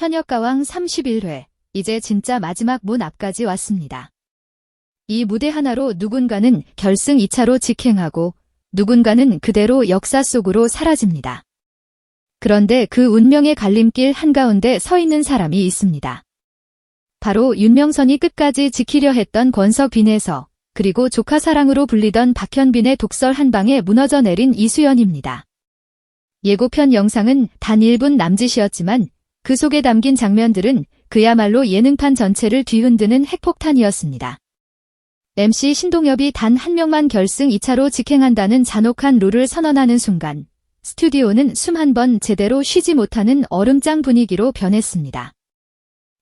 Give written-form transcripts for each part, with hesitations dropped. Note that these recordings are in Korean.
현역가왕 31회, 이제 진짜 마지막 문 앞까지 왔습니다. 이 무대 하나로 누군가는 결승 2차로 직행하고 누군가는 그대로 역사 속으로 사라집니다. 그런데 그 운명의 갈림길 한가운데 서 있는 사람이 있습니다. 바로 윤명선이 끝까지 지키려 했던 권석 빈에서, 그리고 조카 사랑으로 불리던 박현빈의 독설 한 방에 무너져 내린 이수연입니다. 예고편 영상은 단 1분 남짓이었지만 그 속에 담긴 장면들은 그야말로 예능판 전체를 뒤흔드는 핵폭탄이었습니다. MC 신동엽이 단 한 명만 결승 2차로 직행한다는 잔혹한 룰을 선언하는 순간 스튜디오는 숨 한 번 제대로 쉬지 못하는 얼음장 분위기로 변했습니다.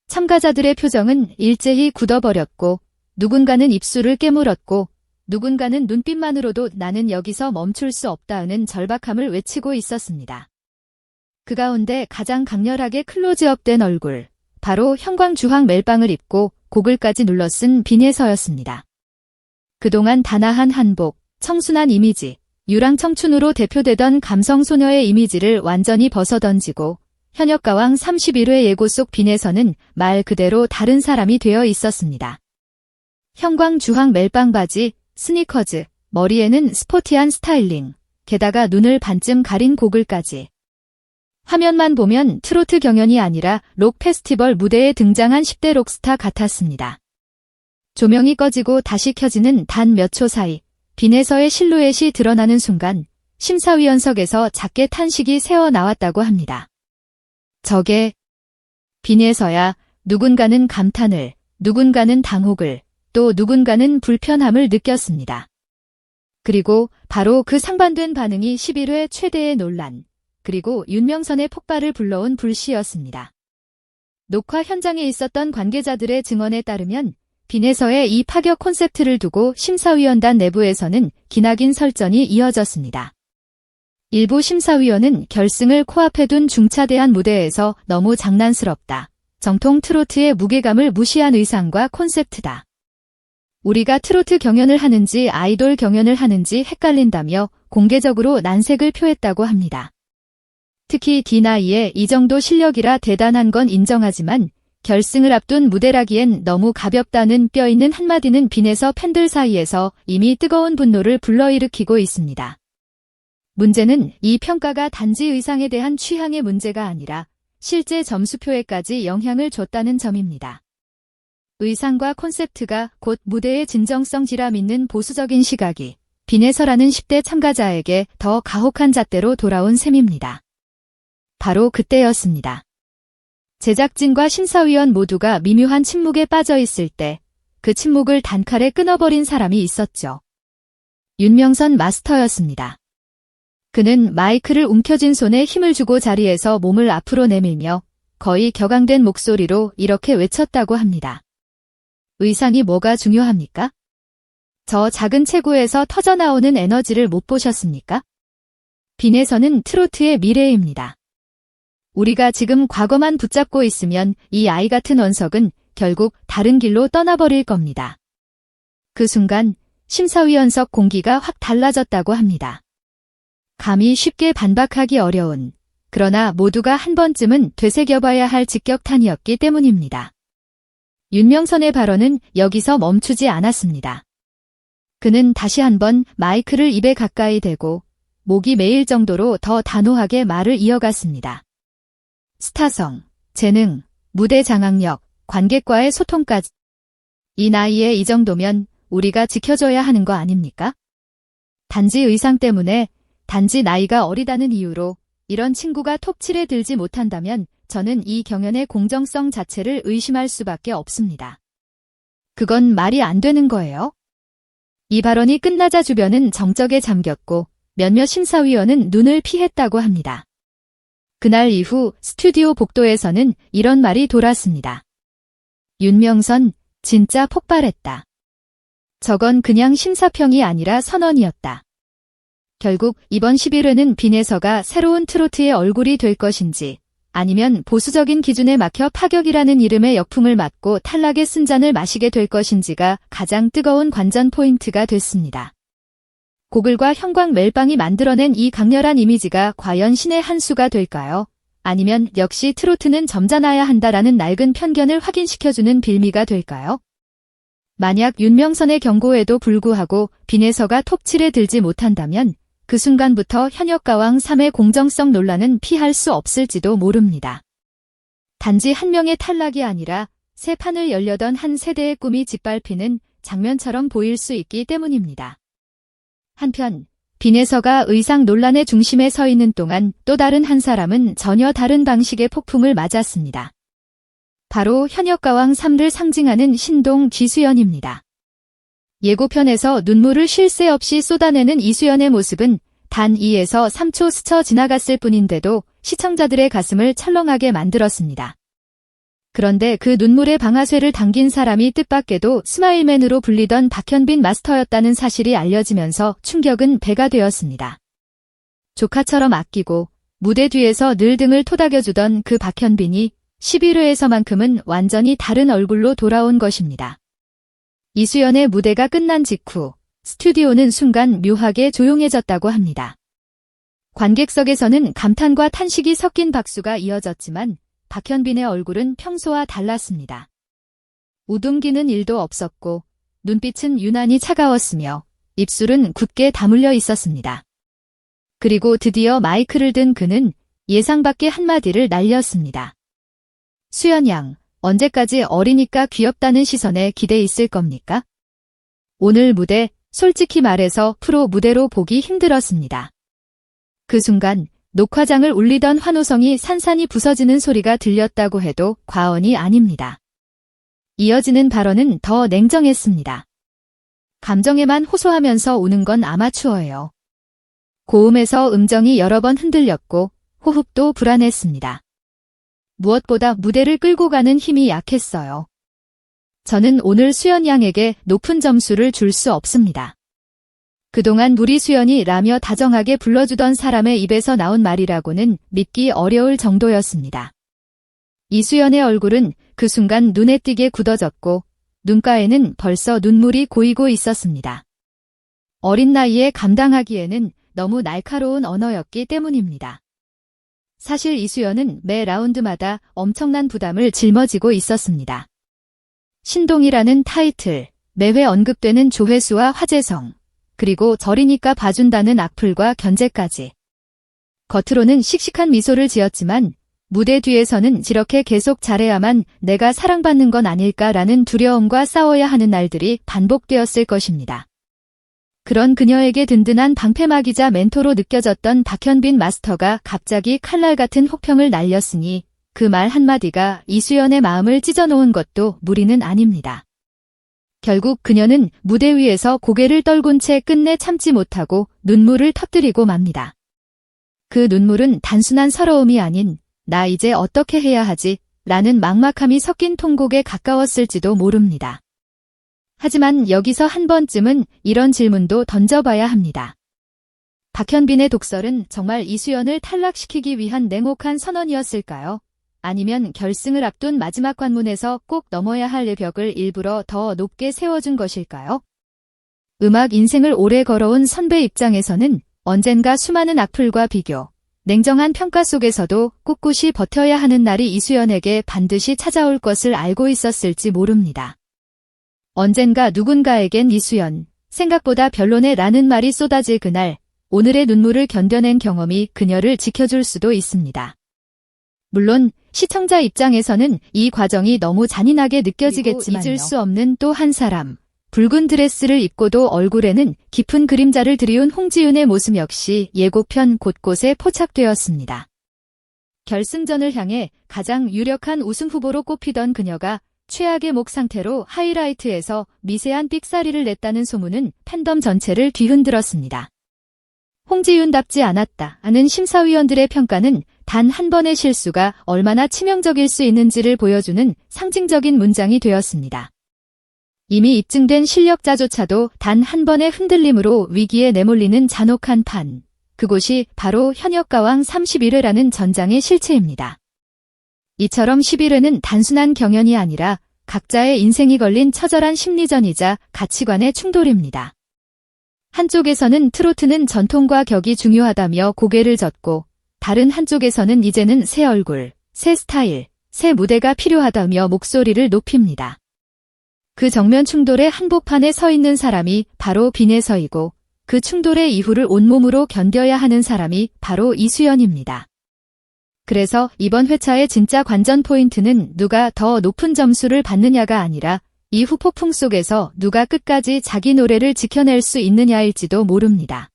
참가자들의 표정은 일제히 굳어버렸고 누군가는 입술을 깨물었고 누군가는 눈빛만으로도 나는 여기서 멈출 수 없다는 절박함을 외치고 있었습니다. 그 가운데 가장 강렬하게 클로즈업된 얼굴, 바로 형광주황 멜빵을 입고 고글까지 눌러 쓴 빈예서였습니다. 그동안 단아한 한복, 청순한 이미지, 유랑청춘으로 대표되던 감성소녀의 이미지를 완전히 벗어던지고 현역가왕 31회 예고 속 빈에서는 말 그대로 다른 사람이 되어 있었습니다. 형광주황 멜빵 바지, 스니커즈, 머리에는 스포티한 스타일링, 게다가 눈을 반쯤 가린 고글까지. 화면만 보면 트로트 경연이 아니라 록 페스티벌 무대에 등장한 10대 록스타 같았습니다. 조명이 꺼지고 다시 켜지는 단 몇 초 사이 빈에서의 실루엣이 드러나는 순간 심사위원석에서 작게 탄식이 새어나왔다고 합니다. 저게 빈에서야. 누군가는 감탄을, 누군가는 당혹을, 또 누군가는 불편함을 느꼈습니다. 그리고 바로 그 상반된 반응이 11회 최대의 논란, 그리고 윤명선의 폭발을 불러온 불씨였습니다. 녹화 현장에 있었던 관계자들의 증언에 따르면 빈에서의 이 파격 콘셉트를 두고 심사위원단 내부에서는 기나긴 설전이 이어졌습니다. 일부 심사위원은 결승을 코앞에 둔 중차대한 무대에서 너무 장난스럽다. 정통 트로트의 무게감을 무시한 의상과 콘셉트다. 우리가 트로트 경연을 하는지 아이돌 경연을 하는지 헷갈린다며 공개적으로 난색을 표했다고 합니다. 특히 D9의 이 정도 실력이라 대단한 건 인정하지만 결승을 앞둔 무대라기엔 너무 가볍다는 뼈있는 한마디는 빈에서 팬들 사이에서 이미 뜨거운 분노를 불러일으키고 있습니다. 문제는 이 평가가 단지 의상에 대한 취향의 문제가 아니라 실제 점수표에까지 영향을 줬다는 점입니다. 의상과 콘셉트가 곧 무대의 진정성지라 믿는 보수적인 시각이 빈에서라는 10대 참가자에게 더 가혹한 잣대로 돌아온 셈입니다. 바로 그때였습니다. 제작진과 심사위원 모두가 미묘한 침묵에 빠져 있을 때 그 침묵을 단칼에 끊어버린 사람이 있었죠. 윤명선 마스터였습니다. 그는 마이크를 움켜쥔 손에 힘을 주고 자리에서 몸을 앞으로 내밀며 거의 격앙된 목소리로 이렇게 외쳤다고 합니다. 의상이 뭐가 중요합니까? 저 작은 체구에서 터져나오는 에너지를 못 보셨습니까? 빈에서는 트로트의 미래입니다. 우리가 지금 과거만 붙잡고 있으면 이 아이 같은 원석은 결국 다른 길로 떠나버릴 겁니다. 그 순간 심사위원석 공기가 확 달라졌다고 합니다. 감히 쉽게 반박하기 어려운, 그러나 모두가 한 번쯤은 되새겨봐야 할 직격탄이었기 때문입니다. 윤명선의 발언은 여기서 멈추지 않았습니다. 그는 다시 한번 마이크를 입에 가까이 대고 목이 메일 정도로 더 단호하게 말을 이어갔습니다. 스타성, 재능, 무대 장악력, 관객과의 소통까지. 이 나이에 이 정도면 우리가 지켜줘야 하는 거 아닙니까? 단지 의상 때문에, 단지 나이가 어리다는 이유로 이런 친구가 톱7에 들지 못한다면 저는 이 경연의 공정성 자체를 의심할 수밖에 없습니다. 그건 말이 안 되는 거예요. 이 발언이 끝나자 주변은 정적에 잠겼고 몇몇 심사위원은 눈을 피했다고 합니다. 그날 이후 스튜디오 복도에서는 이런 말이 돌았습니다. 윤명선, 진짜 폭발했다. 저건 그냥 심사평이 아니라 선언이었다. 결국 이번 11회는 빈에서가 새로운 트로트의 얼굴이 될 것인지 아니면 보수적인 기준에 막혀 파격이라는 이름의 역풍을 맞고 탈락의 쓴잔을 마시게 될 것인지가 가장 뜨거운 관전 포인트가 됐습니다. 고글과 형광 멜빵이 만들어낸 이 강렬한 이미지가 과연 신의 한 수가 될까요? 아니면 역시 트로트는 점잖아야 한다라는 낡은 편견을 확인시켜주는 빌미가 될까요? 만약 윤명선의 경고에도 불구하고 빈에서가 톱7에 들지 못한다면 그 순간부터 현역가왕 3의 공정성 논란은 피할 수 없을지도 모릅니다. 단지 한 명의 탈락이 아니라 새 판을 열려던 한 세대의 꿈이 짓밟히는 장면처럼 보일 수 있기 때문입니다. 한편 빈에서가 의상 논란의 중심에 서 있는 동안 또 다른 한 사람은 전혀 다른 방식의 폭풍을 맞았습니다. 바로 현역가왕 3를 상징하는 신동 기수연입니다. 예고편에서 눈물을 쉴 새 없이 쏟아내는 이수연의 모습은 단 2에서 3초 스쳐 지나갔을 뿐인데도 시청자들의 가슴을 철렁하게 만들었습니다. 그런데 그 눈물의 방아쇠를 당긴 사람이 뜻밖에도 스마일맨으로 불리던 박현빈 마스터였다는 사실이 알려지면서 충격은 배가 되었습니다. 조카처럼 아끼고 무대 뒤에서 늘 등을 토닥여주던 그 박현빈이 11회에서만큼은 완전히 다른 얼굴로 돌아온 것입니다. 이수연의 무대가 끝난 직후 스튜디오는 순간 묘하게 조용해졌다고 합니다. 관객석에서는 감탄과 탄식이 섞인 박수가 이어졌지만 박현빈의 얼굴은 평소와 달랐습니다. 우둥기는 일도 없었고 눈빛은 유난히 차가웠으며 입술은 굳게 다물려 있었습니다. 그리고 드디어 마이크를 든 그는 예상 밖의 한마디를 날렸습니다. 수연 양, 언제까지 어리니까 귀엽다는 시선에 기대 있을 겁니까? 오늘 무대, 솔직히 말해서 프로 무대로 보기 힘들었습니다. 그 순간 녹화장을 울리던 환호성이 산산이 부서지는 소리가 들렸다고 해도 과언이 아닙니다. 이어지는 발언은 더 냉정했습니다. 감정에만 호소하면서 우는 건 아마추어예요. 고음에서 음정이 여러 번 흔들렸고 호흡도 불안했습니다. 무엇보다 무대를 끌고 가는 힘이 약했어요. 저는 오늘 수연 양에게 높은 점수를 줄 수 없습니다. 그동안 우리 수연이 라며 다정하게 불러주던 사람의 입에서 나온 말이라고는 믿기 어려울 정도였습니다. 이수연의 얼굴은 그 순간 눈에 띄게 굳어졌고 눈가에는 벌써 눈물이 고이고 있었습니다. 어린 나이에 감당하기에는 너무 날카로운 언어였기 때문입니다. 사실 이수연은 매 라운드마다 엄청난 부담을 짊어지고 있었습니다. 신동이라는 타이틀, 매회 언급되는 조회수와 화제성, 그리고 저리니까 봐준다는 악플과 견제까지. 겉으로는 씩씩한 미소를 지었지만 무대 뒤에서는 저렇게 계속 잘해야만 내가 사랑받는 건 아닐까라는 두려움과 싸워야 하는 날들이 반복되었을 것입니다. 그런 그녀에게 든든한 방패막이자 멘토로 느껴졌던 박현빈 마스터가 갑자기 칼날 같은 혹평을 날렸으니 그 말 한마디가 이수연의 마음을 찢어놓은 것도 무리는 아닙니다. 결국 그녀는 무대 위에서 고개를 떨군 채 끝내 참지 못하고 눈물을 터뜨리고 맙니다. 그 눈물은 단순한 서러움이 아닌 나 이제 어떻게 해야 하지? 라는 막막함이 섞인 통곡에 가까웠을지도 모릅니다. 하지만 여기서 한 번쯤은 이런 질문도 던져봐야 합니다. 박현빈의 독설은 정말 이수연을 탈락시키기 위한 냉혹한 선언이었을까요? 아니면 결승을 앞둔 마지막 관문에서 꼭 넘어야 할 벽을 일부러 더 높게 세워준 것일까요? 음악 인생을 오래 걸어온 선배 입장에서는 언젠가 수많은 악플과 비교, 냉정한 평가 속에서도 꿋꿋이 버텨야 하는 날이 이수연에게 반드시 찾아올 것을 알고 있었을지 모릅니다. 언젠가 누군가에겐 이수연, 생각보다 별로네 라는 말이 쏟아질 그날, 오늘의 눈물을 견뎌낸 경험이 그녀를 지켜줄 수도 있습니다. 물론 시청자 입장에서는 이 과정이 너무 잔인하게 느껴지겠지만요. 잊을 수 없는 또 한 사람, 붉은 드레스를 입고도 얼굴에는 깊은 그림자를 들이운 홍지윤의 모습 역시 예고편 곳곳에 포착되었습니다. 결승전을 향해 가장 유력한 우승 후보로 꼽히던 그녀가 최악의 목 상태로 하이라이트에서 미세한 삑사리를 냈다는 소문은 팬덤 전체를 뒤흔들었습니다. 홍지윤답지 않았다 하는 심사위원들의 평가는 단 한 번의 실수가 얼마나 치명적일 수 있는지를 보여주는 상징적인 문장이 되었습니다. 이미 입증된 실력자조차도 단 한 번의 흔들림으로 위기에 내몰리는 잔혹한 판, 그곳이 바로 현역가왕 31회라는 전장의 실체입니다. 이처럼 11회는 단순한 경연이 아니라 각자의 인생이 걸린 처절한 심리전이자 가치관의 충돌입니다. 한쪽에서는 트로트는 전통과 격이 중요하다며 고개를 젓고 다른 한쪽에서는 이제는 새 얼굴, 새 스타일, 새 무대가 필요하다며 목소리를 높입니다. 그 정면 충돌의 한복판에 서 있는 사람이 바로 빈혜서이고 그 충돌의 이후를 온몸으로 견뎌야 하는 사람이 바로 이수연입니다. 그래서 이번 회차의 진짜 관전 포인트는 누가 더 높은 점수를 받느냐가 아니라 이 후폭풍 속에서 누가 끝까지 자기 노래를 지켜낼 수 있느냐일지도 모릅니다.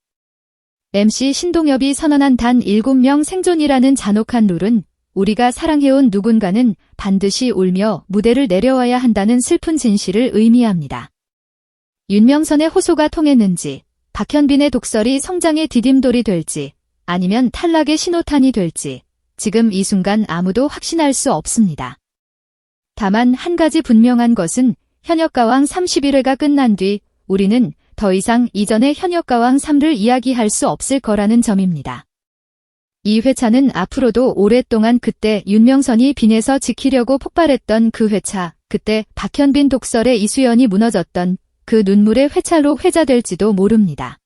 MC 신동엽이 선언한 단 7명 생존이라는 잔혹한 룰은 우리가 사랑해온 누군가는 반드시 울며 무대를 내려와야 한다는 슬픈 진실을 의미합니다. 윤명선의 호소가 통했는지, 박현빈의 독설이 성장의 디딤돌이 될지, 아니면 탈락의 신호탄이 될지, 지금 이 순간 아무도 확신할 수 없습니다. 다만 한 가지 분명한 것은 현역가왕 31회가 끝난 뒤 우리는 더 이상 이전의 현역가왕 3를 이야기할 수 없을 거라는 점입니다. 이 회차는 앞으로도 오랫동안 그때 윤명선이 빈에서 지키려고 폭발했던 그 회차, 그때 박현빈 독설에 이수연이 무너졌던 그 눈물의 회차로 회자될지도 모릅니다.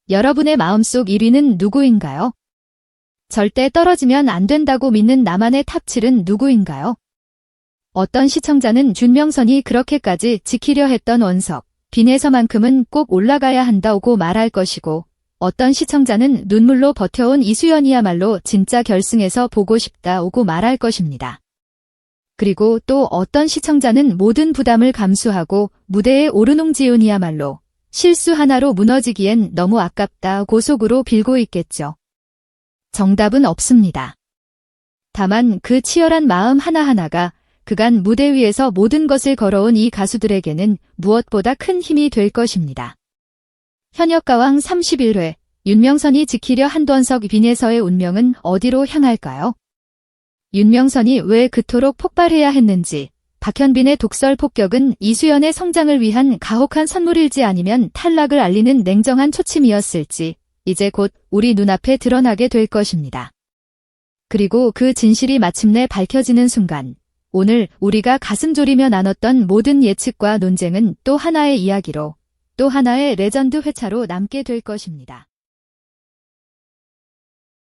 여러분의 마음속 1위는 누구인가요? 절대 떨어지면 안 된다고 믿는 나만의 탑7은 누구인가요? 어떤 시청자는 윤명선이 그렇게까지 지키려 했던 원석, 빈에서만큼은 꼭 올라가야 한다고 말할 것이고, 어떤 시청자는 눈물로 버텨온 이수연이야말로 진짜 결승에서 보고 싶다고 말할 것입니다. 그리고 또 어떤 시청자는 모든 부담을 감수하고 무대에 오른 홍지윤이야말로 실수 하나로 무너지기엔 너무 아깝다고 속으로 빌고 있겠죠. 정답은 없습니다. 다만 그 치열한 마음 하나하나가 그간 무대 위에서 모든 것을 걸어온 이 가수들에게는 무엇보다 큰 힘이 될 것입니다. 현역가왕 31회, 윤명선이 지키려 한돈석 빈에서의 운명은 어디로 향할까요? 윤명선이 왜 그토록 폭발해야 했는지, 박현빈의 독설 폭격은 이수연의 성장을 위한 가혹한 선물일지 아니면 탈락을 알리는 냉정한 초침이었을지, 이제 곧 우리 눈앞에 드러나게 될 것입니다. 그리고 그 진실이 마침내 밝혀지는 순간, 오늘 우리가 가슴 졸이며 나눴던 모든 예측과 논쟁은 또 하나의 이야기로, 또 하나의 레전드 회차로 남게 될 것입니다.